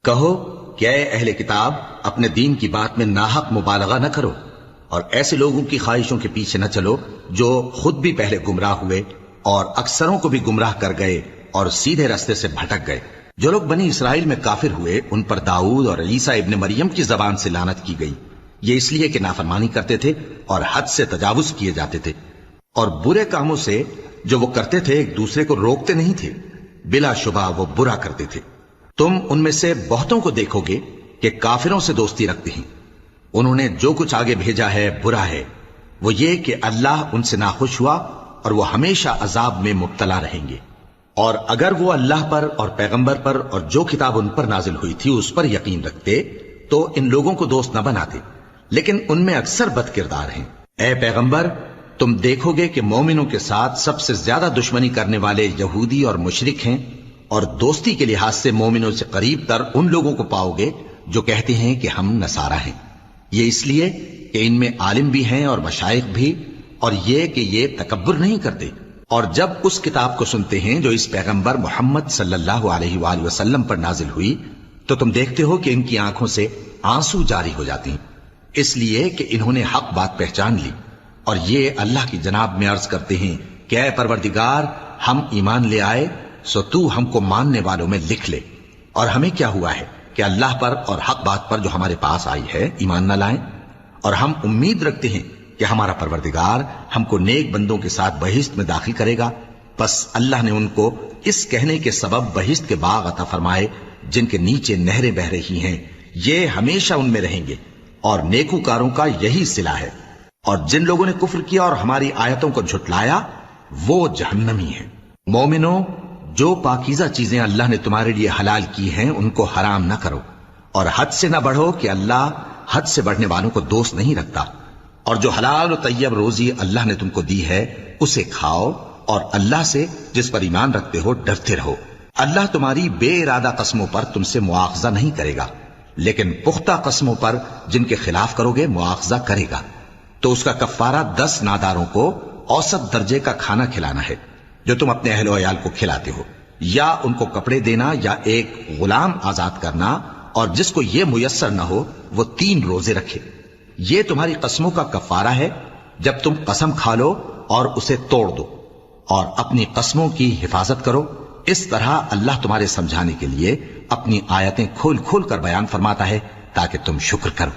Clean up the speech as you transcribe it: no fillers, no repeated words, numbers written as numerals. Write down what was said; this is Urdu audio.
کہو کہ اے اہل کتاب، اپنے دین کی بات میں ناحق مبالغہ نہ کرو اور ایسے لوگوں کی خواہشوں کے پیچھے نہ چلو جو خود بھی پہلے گمراہ ہوئے اور اکثروں کو بھی گمراہ کر گئے اور سیدھے راستے سے بھٹک گئے۔ جو لوگ بنی اسرائیل میں کافر ہوئے ان پر داؤد اور عیسیٰ ابن مریم کی زبان سے لعنت کی گئی، یہ اس لیے کہ نافرمانی کرتے تھے اور حد سے تجاوز کیے جاتے تھے، اور برے کاموں سے جو وہ کرتے تھے ایک دوسرے کو روکتے نہیں تھے، بلا شبہ وہ برا کرتے تھے۔ تم ان میں سے بہتوں کو دیکھو گے کہ کافروں سے دوستی رکھتے ہیں، انہوں نے جو کچھ آگے بھیجا ہے برا ہے، وہ یہ کہ اللہ ان سے ناخوش ہوا اور وہ ہمیشہ عذاب میں مبتلا رہیں گے۔ اور اگر وہ اللہ پر اور پیغمبر پر اور جو کتاب ان پر نازل ہوئی تھی اس پر یقین رکھتے تو ان لوگوں کو دوست نہ بناتے، لیکن ان میں اکثر بد کردار ہیں۔ اے پیغمبر، تم دیکھو گے کہ مومنوں کے ساتھ سب سے زیادہ دشمنی کرنے والے یہودی اور مشرک ہیں، اور دوستی کے لحاظ سے مومنوں سے قریب تر ان لوگوں کو پاؤ گے جو کہتے ہیں کہ ہم نصارہ ہیں، یہ اس لیے کہ ان میں عالم بھی ہیں اور مشائخ بھی، اور یہ کہ یہ تکبر نہیں کرتے۔ اور جب اس کتاب کو سنتے ہیں جو اس پیغمبر محمد صلی اللہ علیہ وآلہ وسلم پر نازل ہوئی تو تم دیکھتے ہو کہ ان کی آنکھوں سے آنسو جاری ہو جاتے ہیں، اس لیے کہ انہوں نے حق بات پہچان لی، اور یہ اللہ کی جناب میں عرض کرتے ہیں کہ اے پروردگار، ہم ایمان لے آئے سو تو ہم کو ماننے والوں میں لکھ لے، اور ہمیں کیا ہوا ہے کہ اللہ پر اور حق بات پر جو ہمارے پاس آئی ہے ایمان نہ لائیں، اور ہم امید رکھتے ہیں کہ ہمارا پروردگار ہم کو نیک بندوں کے ساتھ بہشت میں داخل کرے گا۔ پس اللہ نے ان کو اس کہنے کے سبب بہشت کے باغ عطا فرمائے جن کے نیچے نہریں بہ رہی ہیں، یہ ہمیشہ ان میں رہیں گے، اور نیکوکاروں کا یہی صلہ ہے۔ اور جن لوگوں نے کفر کیا اور ہماری آیتوں کو جھٹلایا وہ جہنمی ہیں۔ مومنوں، جو پاکیزہ چیزیں اللہ نے تمہارے لیے حلال کی ہیں ان کو حرام نہ کرو، اور حد سے نہ بڑھو کہ اللہ حد سے بڑھنے والوں کو دوست نہیں رکھتا، اور جو حلال و طیب روزی اللہ نے تم کو دی ہے اسے کھاؤ، اور اللہ سے جس پر ایمان رکھتے ہو ڈرتے رہو۔ اللہ تمہاری بے ارادہ قسموں پر تم سے مواخذہ نہیں کرے گا، لیکن پختہ قسموں پر جن کے خلاف کرو گے مواخذہ کرے گا۔ تو اس کا کفارہ 10 ناداروں کو اوسط درجے کا کھانا کھلانا ہے جو تم اپنے اہل و عیال کو کھلاتے ہو، یا ان کو کپڑے دینا یا ایک غلام آزاد کرنا، اور جس کو یہ میسر نہ ہو وہ 3 روزے رکھے۔ یہ تمہاری قسموں کا کفارہ ہے جب تم قسم کھا لو اور اسے توڑ دو، اور اپنی قسموں کی حفاظت کرو۔ اس طرح اللہ تمہارے سمجھانے کے لیے اپنی آیتیں کھول کھول کر بیان فرماتا ہے تاکہ تم شکر کرو۔